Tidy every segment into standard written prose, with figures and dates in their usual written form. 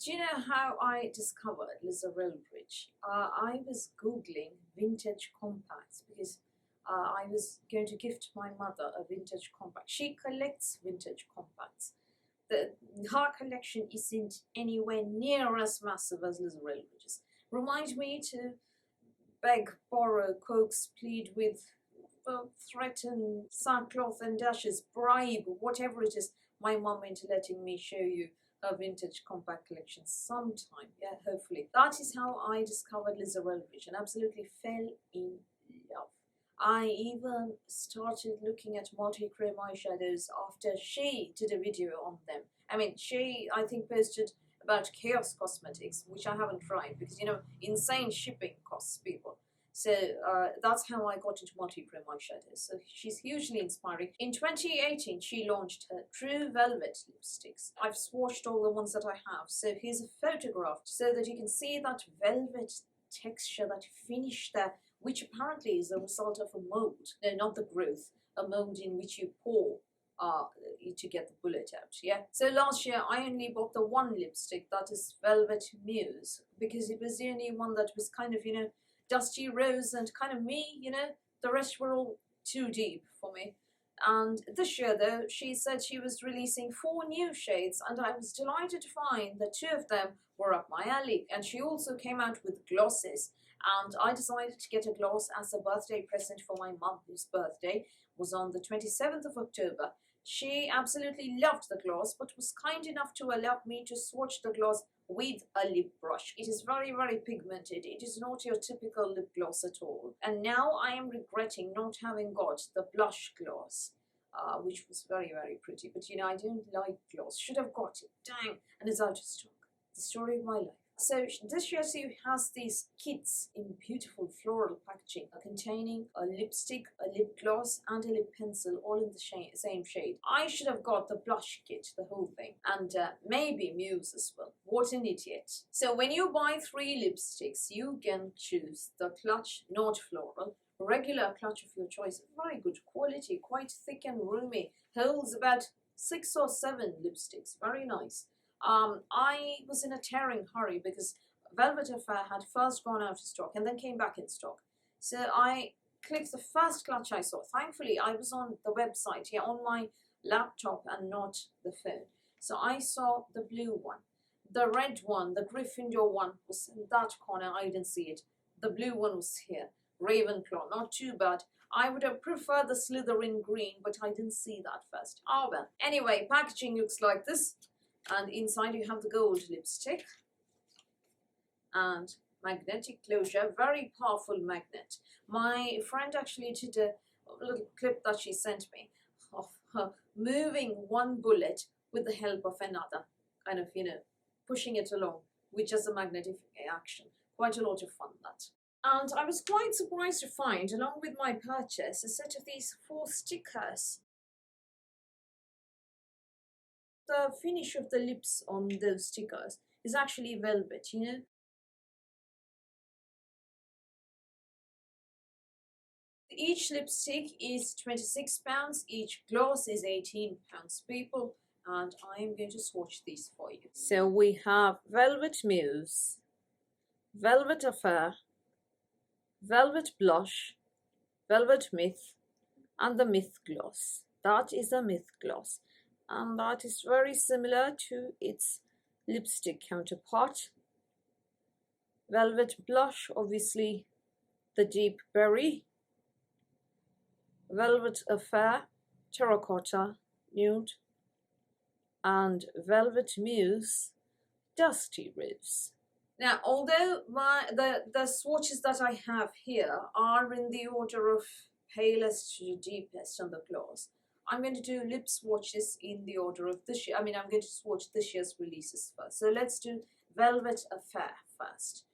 Do you know how I discovered Lisa Eldridge? I was Googling vintage compacts because I was going to gift my mother a vintage compact. She collects vintage compacts. Her collection isn't anywhere near as massive as Lisa Eldridge's. Reminds me to beg, borrow, coax, plead with, threaten, sackcloth and ashes, bribe, whatever it is. My mum into letting me show you her vintage compact collection sometime. Yeah, hopefully. That is how I discovered Lisa Eldridge and absolutely fell in love. I even started looking at multi-chrome eyeshadows after she did a video on them. I mean, she, I think, posted about Chaos Cosmetics, which I haven't tried because, insane shipping costs people. So that's how I got into multi-chrome eyeshadows. So she's hugely inspiring. In 2018, she launched her True Velvet lipsticks. I've swatched all the ones that I have. So here's a photograph so that you can see that velvet texture, that finish there, which apparently is a result of a mold. No, not the growth, a mold in which you pour to get the bullet out. Yeah. So last year I only bought the one lipstick, that is Velvet Muse, because it was the only one that was kind of, dusty rose and kind of me, the rest were all too deep for me. And this year though, she said she was releasing 4 new shades, and I was delighted to find that 2 of them were up my alley. And she also came out with glosses, and I decided to get a gloss as a birthday present for my mum, whose birthday was on the 27th of October. She absolutely loved the gloss, but was kind enough to allow me to swatch the gloss with a lip brush. It is very, very pigmented. It is not your typical lip gloss at all. And now I am regretting not having got the blush gloss, which was very, very pretty. But I don't like gloss. Should have got it. Dang. And it's out of stock. The story of my life. So this year she has these kits in beautiful floral packaging containing a lipstick, a lip gloss and a lip pencil, all in the same shade. I should have got the blush kit, the whole thing, and maybe Muse as well. What an idiot. So when you buy 3 lipsticks, you can choose the clutch, not floral, regular clutch of your choice. Very good quality, quite thick and roomy, holds about 6 or 7 lipsticks. Very nice. I was in a tearing hurry because Velvet Affair had first gone out of stock and then came back in stock. So I clicked the first clutch I saw. Thankfully, I was on the website here on my laptop and not the phone. So I saw the blue one. The red one, the Gryffindor one, was in that corner. I didn't see it. The blue one was here. Ravenclaw, not too bad. I would have preferred the Slytherin green, but I didn't see that first. Oh well. Anyway, packaging looks like this. And inside you have the gold lipstick and magnetic closure, very powerful magnet. My friend actually did a little clip that she sent me of her moving one bullet with the help of another, kind of, pushing it along with just a magnetic action. Quite a lot of fun, that. And I was quite surprised to find, along with my purchase, a set of these 4 stickers. The finish of the lips on those stickers is actually velvet, Each lipstick is £26, each gloss is £18, people, and I am going to swatch these for you. So we have Velvet Muse, Velvet Affair, Velvet Blush, Velvet Myth, and the Myth Gloss. That is a Myth Gloss. And that is very similar to its lipstick counterpart. Velvet Blush, obviously the deep berry. Velvet Affair, terracotta, nude. And Velvet Muse, dusty rose. Now, although the swatches that I have here are in the order of palest to deepest on the gloss, I'm going to do lip swatches in the order of this year. I'm going to swatch this year's releases first. So let's do Velvet Affair first.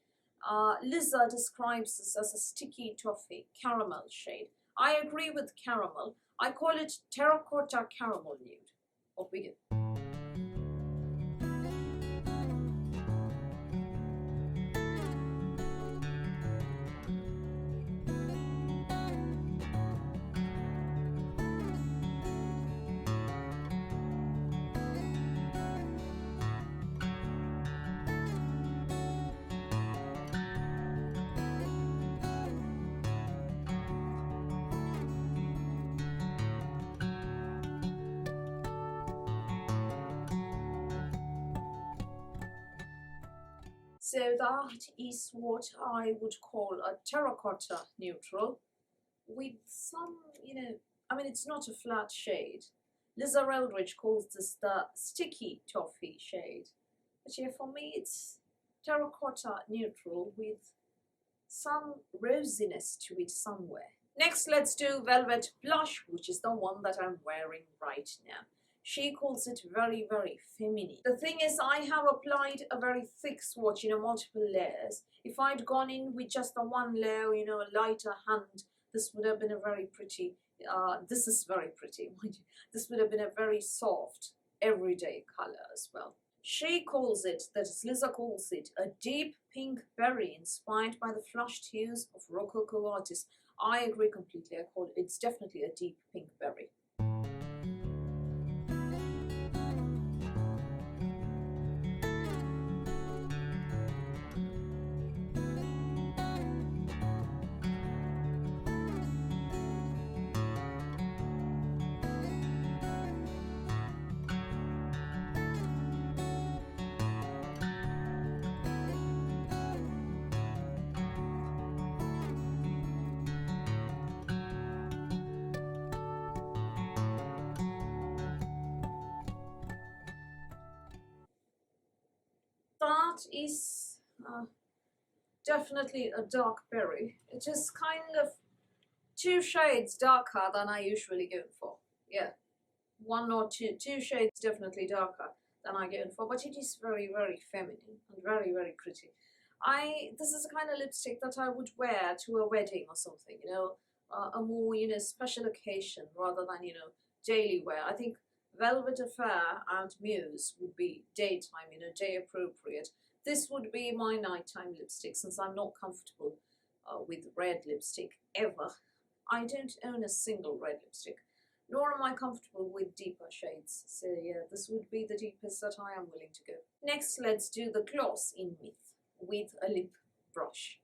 Lisa describes this as a sticky toffee caramel shade. I agree with caramel. I call it terracotta caramel nude. Off we go. So that is what I would call a terracotta neutral with some, I mean, it's not a flat shade. Liza Eldridge calls this the sticky toffee shade. But yeah, for me, it's terracotta neutral with some rosiness to it somewhere. Next, let's do Velvet Blush, which is the one that I'm wearing right now. She calls it very, very feminine. The thing is, I have applied a very thick swatch, multiple layers. If I'd gone in with just the one layer, a lighter hand, this would have been a very pretty, this is very pretty, mind you. This would have been a very soft, everyday color as well. She calls it, that is, Liza calls it, a deep pink berry inspired by the flushed hues of Rococo artists. I agree completely. I call it, it's definitely a deep pink berry. That is definitely a dark berry. It is kind of 2 shades darker than I usually go for. Yeah, 1 or 2 shades definitely darker than I go for, but it is very, very feminine and very, very pretty. This is the kind of lipstick that I would wear to a wedding or something, a more, special occasion rather than, daily wear. I think Velvet Affair and Muse would be daytime, day appropriate. This would be my nighttime lipstick, since I'm not comfortable with red lipstick ever. I don't own a single red lipstick, nor am I comfortable with deeper shades. So yeah, this would be the deepest that I am willing to go. Next, let's do the gloss in Myth with a lip brush.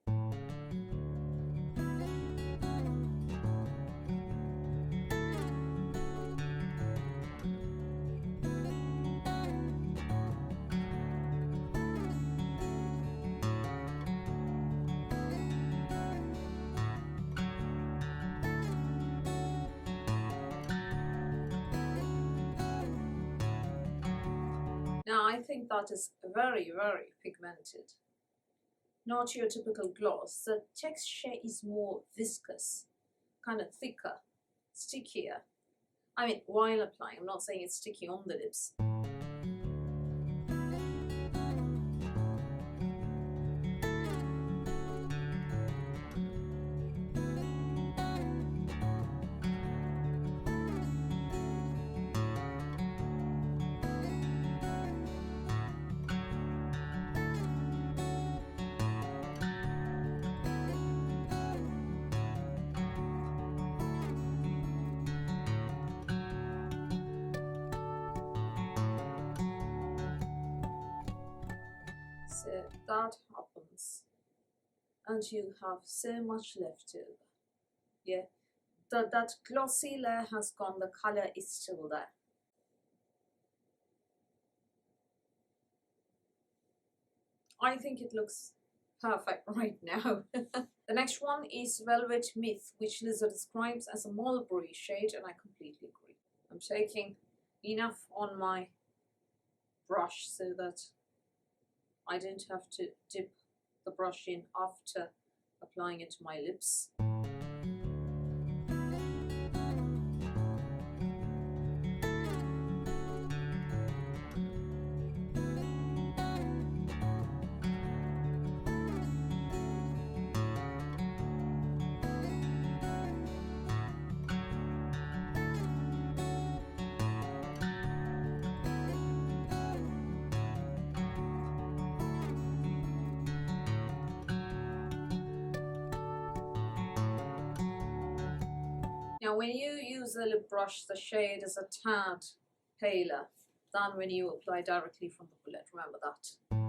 Now, I think that is very, very pigmented. Not your typical gloss. The texture is more viscous, kind of thicker, stickier. I mean, while applying, I'm not saying it's sticky on the lips. So that happens, and you have so much left over. Yeah, that glossy layer has gone, the color is still there. I think it looks perfect right now. The next one is Velvet Myth, which Liza describes as a mulberry shade, and I completely agree. I'm taking enough on my brush so that I don't have to dip the brush in after applying it to my lips. Now, when you use a lip brush, the shade is a tad paler than when you apply directly from the bullet. Remember that.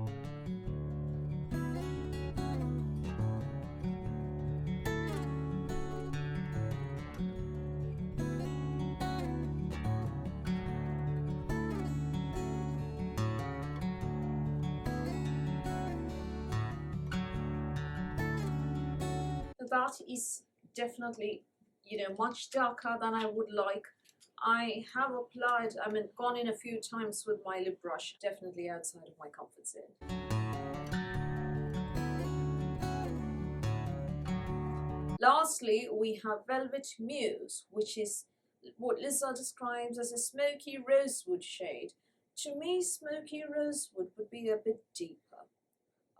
that is definitely, much darker than I would like. I have applied, gone in a few times with my lip brush, definitely outside of my comfort zone. Lastly, we have Velvet Muse, which is what Lisa describes as a smoky rosewood shade. To me, smoky rosewood would be a bit deeper.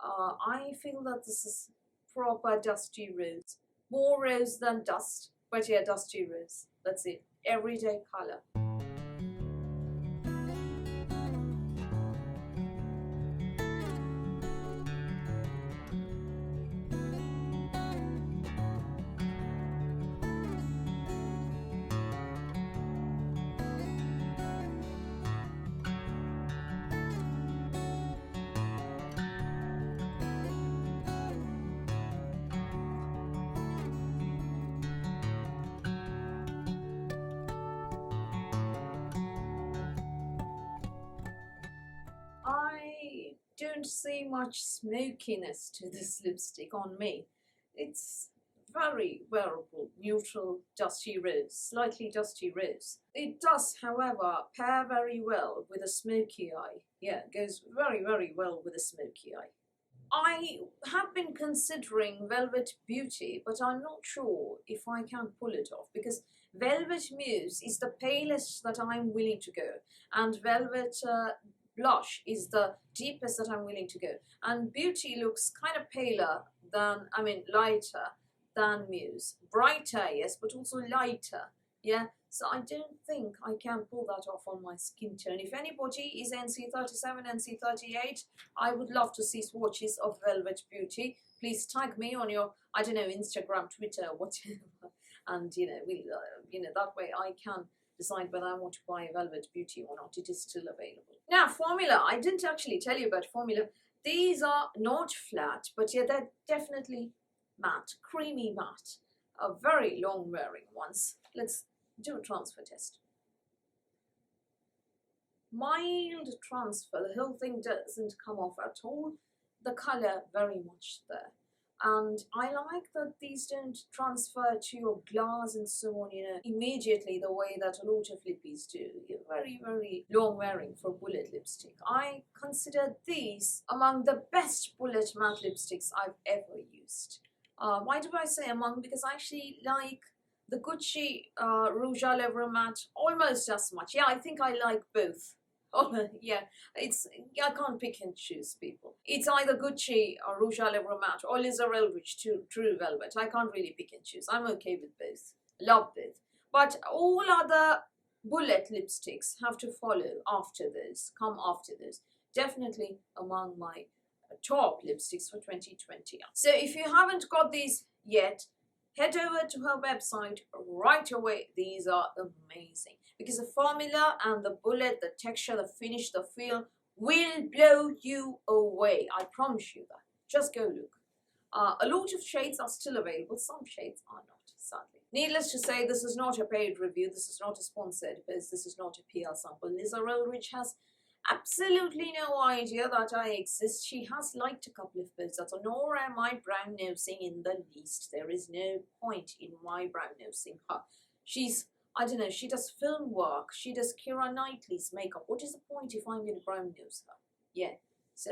I feel that this is proper dusty rose. More rose than dust, but yeah, dusty rose. That's it. Everyday color. I don't see much smokiness to this lipstick on me. It's very wearable, neutral, dusty rose, slightly dusty rose. It does, however, pair very well with a smoky eye. Yeah, it goes very, very well with a smoky eye. I have been considering Velvet Beauty, but I'm not sure if I can pull it off because Velvet Muse is the palest that I'm willing to go, and Velvet Blush is the deepest that I'm willing to go. And Beauty looks kind of paler than, lighter than Muse. Brighter, yes, but also lighter. Yeah, so I don't think I can pull that off on my skin tone. If anybody is NC37, NC38, I would love to see swatches of Velvet Beauty. Please tag me on your, I don't know, Instagram, Twitter, whatever. And, that way I can decide whether I want to buy Velvet Beauty or not. It is still available. Now, formula. I didn't actually tell you about formula. These are not flat, but yeah, they're definitely matte, creamy matte. Very long wearing ones. Let's do a transfer test. Mild transfer. The whole thing doesn't come off at all. The color very much there. And I like that these don't transfer to your glass and so on, immediately the way that a lot of lippies do. Very, very long wearing for bullet lipstick. I consider these among the best bullet matte lipsticks I've ever used. Why do I say among? Because I actually like the Gucci Rouge à Lèvres matte almost as much. Yeah, I think I like both. Oh, yeah, I can't pick and choose, people. It's either Gucci or Rouge à Lèvres matte or Eldridge True Velvet. I can't really pick and choose. I'm okay with both. Love both. But all other bullet lipsticks have to follow after this, come after this. Definitely among my top lipsticks for 2020. So if you haven't got these yet, head over to her website right away. These are amazing because the formula and the bullet, the texture, the finish, the feel will blow you away. I promise you that. Just go look. A lot of shades are still available. Some shades are not, sadly. Needless to say, this is not a paid review. This is not a sponsored post. This is not a PR sample. Lisa Eldridge has absolutely no idea that I exist. She has liked a couple of posts, nor am I brown nosing in the least. There is no point in my brown nosing her. She's, I don't know, she does film work. She does Keira Knightley's makeup. What is the point if I'm going to brown nose her? Yeah, so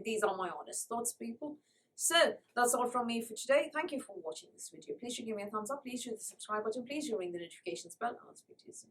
these are my honest thoughts, people. So that's all from me for today. Thank you for watching this video. Please do give me a thumbs up. Please do the subscribe button. Please do ring the notifications bell. I'll speak to you soon.